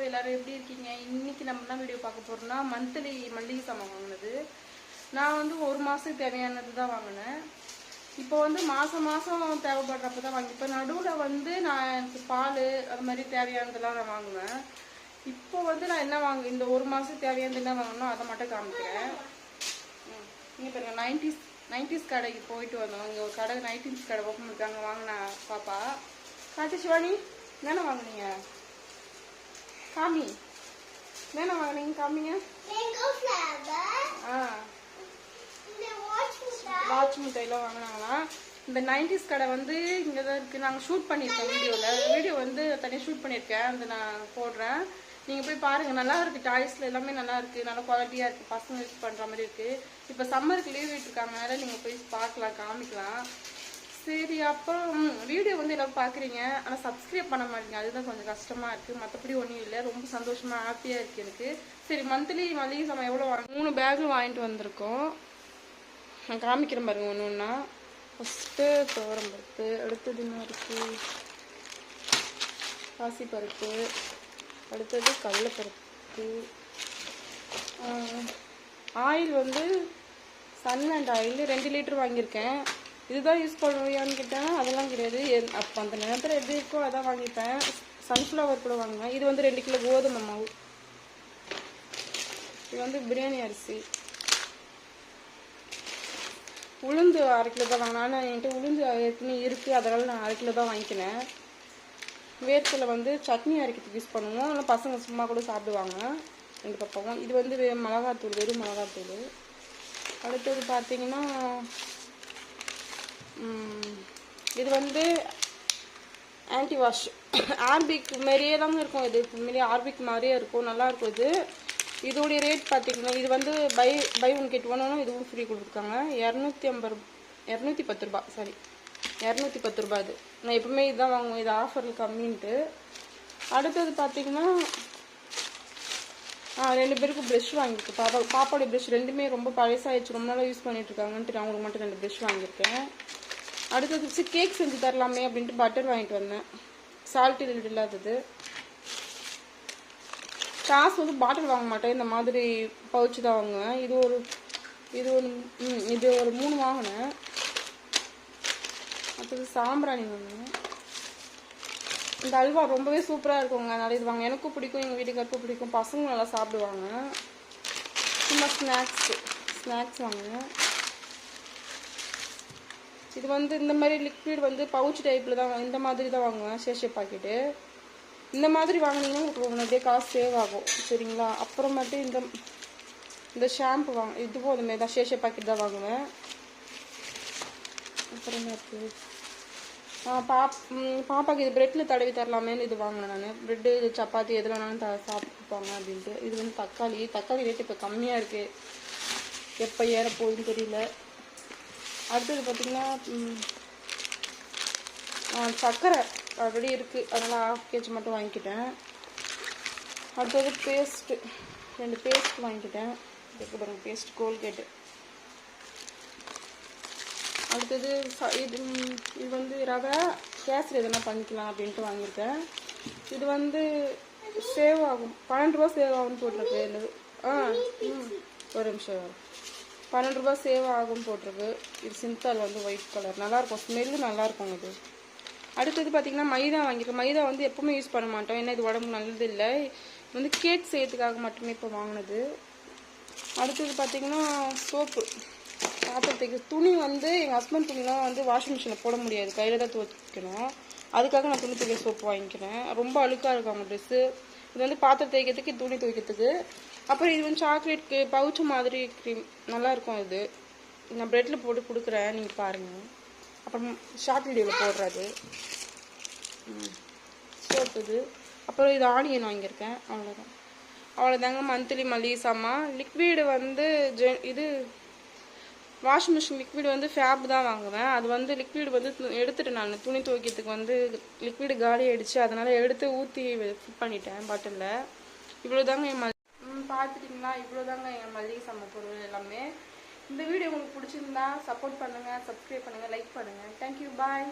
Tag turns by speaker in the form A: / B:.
A: எல்லாரும் எப்படி இருக்கீங்க? இன்னைக்கு நம்ம என்ன வீடியோ பார்க்க போறோம்னா மந்த்லி மல்லிகை சாமான் வாங்கினது. நான் வந்து ஒரு மாதத்துக்கு தேவையானது தான் வாங்கினேன். இப்போ வந்து மாதம் தேவைப்படுறப்ப தான் வாங்கிப்பேன். நடுவில் வந்து நான் எனக்கு பால் அது மாதிரி தேவையானதெல்லாம் நான் வாங்குவேன். இப்போ வந்து நான் என்ன இந்த ஒரு மாதத்துக்கு தேவையானது என்ன வாங்கணும் அதை மட்டும் காமிக்கிறேன். நீங்கள் பாருங்க, 90s கடைக்கு போயிட்டு வந்தோம். இங்கே ஒரு கடை 90s கடை ஓப்பன் பண்ணிருக்காங்க. வாங்கினா பாப்பா காட்டு சிவானி என்னென்ன வாங்கினீங்க? காமி என்னென்ன வாங்கினீங்க? காமிங்க. வாட்ச் மிட்டாயெல்லாம் வாங்கினாங்களா? இந்த 90s கடை வந்து இங்கே தான் இருக்குது. நாங்கள் ஷூட் பண்ணியிருக்கோம். வீடியோ வந்து தனியாக ஷூட் பண்ணியிருக்கேன். அந்த நான் போடுறேன், நீங்கள் போய் பாருங்கள். நல்லா இருக்குது. டாய்ஸில் எல்லாமே நல்லா இருக்குது. நல்லா குவாலிட்டியாக இருக்குது. பசங்க யூஸ் பண்ணுற மாதிரி இருக்குது. இப்போ சம்மருக்கு லீவ் விட்டுருக்காங்கனால நீங்கள் போய் பார்க்கலாம், காமிக்கலாம். சரி, அப்புறம் வீடியோ வந்து எல்லோரும் பார்க்குறீங்க, ஆனால் சப்ஸ்கிரைப் பண்ண மாட்டீங்க. அதுதான் கொஞ்சம் கஷ்டமாக இருக்குது. மற்றபடி ஒன்றும் இல்லை. ரொம்ப சந்தோஷமாக ஹாப்பியாக இருக்குது எனக்கு. சரி, மந்த்லி மளிகை சாமான் எவ்வளோ 3 பேக் வாங்கிட்டு வந்திருக்கோம். நான் காமிக்கிறேன் பாருங்க ஒன்று ஒன்றா. ஃபஸ்ட்டு துவரம்பருப்பு, அடுத்தது என்ன இருக்குது, பாசிப்பருப்பு, அடுத்தது கடலைப்பருப்பு, ஆயில் வந்து சன் அண்ட் ஆயில் 2 லிட்டர் வாங்கியிருக்கேன். இதுதான் யூஸ் பண்ணுவியான்னு கேட்டேன். அதெல்லாம் கிடையாது. அப்போ அந்த நேரத்தில் எப்படி இருக்கோ அதான் வாங்கிப்பேன். சன்ஃப்ளவர் கூட வாங்குவேன். இது வந்து 2 கிலோ கோதுமை மாவு. இது வந்து பிரியாணி அரிசி. உளுந்து 1/2 கிலோ தான் வாங்கினேன். ஆனால் என்கிட்ட உளுந்து ஏற்கனவே இருக்குது, அதனால் நான் 1/2 கிலோ தான் வாங்கிக்கினேன். வேர்க்கடலை வந்து சட்னி அரைக்கிறதுக்கு யூஸ் பண்ணுவோம். ஆனால் பசங்க சும்மா கூட சாப்பிடுவாங்க 2 பக்கம். இது வந்து மிளகாத்தூள், வெறும் மிளகாத்தூள். அடுத்தது பார்த்தீங்கன்னா இது வந்து ஆன்டி வாஷ். ஆர்பிக் மாதிரியே தாங்க இருக்கும். இது உண்மையிலேயே ஆர்பிக் மாதிரியே இருக்கும், நல்லாயிருக்கும். இதோடைய ரேட் பார்த்தீங்கன்னா இது வந்து பை 1 கெட் 1 இதுவும் ஃப்ரீ கொடுத்துருக்காங்க. 210 ரூபா. சாரி, 210 ரூபா. இது நான் எப்பவுமே இதுதான் வாங்குவேன். இது ஆஃபரில் கம்மின்ட்டு. அடுத்தது பார்த்தீங்கன்னா 2 பேருக்கு ப்ரெஷ் வாங்கியிருக்கேன். பாப்பாவுடைய ப்ரெஷ் 2மே ரொம்ப பழசாகிடுச்சு, ரொம்ப நாளாக யூஸ் பண்ணிட்டுருக்காங்கன்ட்டு அவங்களுக்கு மட்டும் 2 ப்ரெஷ் வாங்கியிருக்கேன். அடுத்தது கேக் செஞ்சு தரலாமே அப்படின்ட்டு பட்டர் வாங்கிட்டு வந்தேன். சால்ட் இல்லாதது. காசு வந்து பாட்டில் வாங்க மாட்டேன், இந்த மாதிரி பவுச்சு தான் வாங்குவேன். இது ஒரு 3 வாங்கினேன். அடுத்தது சாம்பிராணி வாங்கினேன். இந்த அல்வா ரொம்பவே சூப்பராக இருக்குங்க, அதனால இது வாங்க. எனக்கும் பிடிக்கும், எங்கள் வீட்டுக்காருக்கும் பிடிக்கும், பசங்க நல்லா சாப்பிடுவாங்க. சும்மா ஸ்நாக்ஸ் வாங்கினேன். இது வந்து இந்த மாதிரி லிக்விட் வந்து பவுச் டைப்பில் தான், இந்த மாதிரி தான் வாங்குவேன். சேஷே பாக்கெட்டு. இந்த மாதிரி வாங்கினீங்கன்னா உங்களுக்கு நிறைய காசு சேவ் ஆகும், சரிங்களா? அப்புறமேட்டு இந்த ஷாம்பு இதுவும் அதுமாரி தான் சேஷே பாக்கெட் தான் வாங்குவேன். அப்புறமேட்டு பாப்பாவுக்கு இது ப்ரெட்டில் தடவி தரலாமேன்னு இது வாங்கினேன் நான். ப்ரெட்டு, சப்பாத்தி எதில் வேணாலும் சாப்பிட்டுப்பாங்க அப்படின்ட்டு. இது வந்து தக்காளி ரேட்டு இப்போ கம்மியாக இருக்குது, எப்போ ஏற போகுதுன்னு தெரியல. அடுத்தது பார்த்திங்கன்னா சர்க்கரை ஆல்ரெடி இருக்குது, அதனால் 1/2 kg மட்டும் வாங்கிக்கிட்டேன். அடுத்தது பேஸ்ட்டு 2 பேஸ்ட் வாங்கிக்கிட்டேன். இதுக்கு பாருங்கள், பேஸ்ட் கோல்கேட்டு. அடுத்தது இது வந்து ரவை கேசரி எதனா பண்ணிக்கலாம் அப்படின்ட்டு வாங்கியிருக்கேன். இது வந்து சேவ் ஆகும், 12 ரூபா சேவ் ஆகும்னு போட்டிருக்கு. ஒரு நிமிஷம், 12 ரூபா சேவ் ஆகும் போட்டிருக்கு. இது சிந்தால் வந்து ஒயிட் கலர், நல்லாயிருக்கும், ஸ்மெல்லு நல்லாயிருக்கும் இது. அடுத்தது பார்த்திங்கன்னா மைதா வாங்கியிருக்கேன். மைதா வந்து எப்பவுமே யூஸ் பண்ண மாட்டோம், ஏன்னா இது உடம்புக்கு நல்லது இல்லை. வந்து கேக் செய்யறதுக்காக மட்டுமே இப்போ வாங்கினது. அடுத்தது பார்த்திங்கன்னா சோப்பு, பாத்திரத்துக்கு. துணி வந்து எங்கள் ஹஸ்பண்ட் துணிலாம் வந்து வாஷிங் மிஷினில் போட முடியாது, கையில் தான் துவைக்கணும். அதுக்காக நான் துணி துவைக்க சோப்பு வாங்கிக்கிறேன். ரொம்ப அழுக்காக இருக்கும் அவங்க ட்ரெஸ்ஸு. இது வந்து பாத்திரம் துவைக்கிறதுக்கு, துணி துவைக்கிறதுக்கு. அப்புறம் இது வந்து சாக்லேட்க்கு பவுச்சு மாதிரி க்ரீம், நல்லாயிருக்கும். இது நான் ப்ரெட்டில் போட்டு கொடுக்குறேன், நீங்கள் பாருங்கள். அப்புறம் ஷார்ட் வீடியோவில் போடுறது சோப்பு இது. அப்புறம் இது ஆனியன் வாங்கியிருக்கேன். அவ்வளோதாங்க மந்த்லி மளிகை சாமான். லிக்விடு வந்து இது வாஷிங் மிஷின் லிக்விட் வந்து ஃபேப் தான் வாங்குவேன். அது வந்து லிக்விட் வந்து எடுத்துட்டு நான் துணி துவைக்கிறதுக்கு வந்து லிக்விடு காலி ஆகிடுச்சு, அதனால் எடுத்து ஊற்றி ஃபிட் பண்ணிட்டேன் பாட்டிலில். இவ்வளோதாங்க என் பார்த்துட்டிங்களா? இவ்வளோதாங்க என் மளிகை சாமான் பொருள் எல்லாமே. இந்த வீடியோ உங்களுக்கு பிடிச்சிருந்தா சப்போர்ட் பண்ணுங்கள், சப்ஸ்கிரைப் பண்ணுங்கள், லைக் பண்ணுங்கள். தேங்க்யூ, பாய்.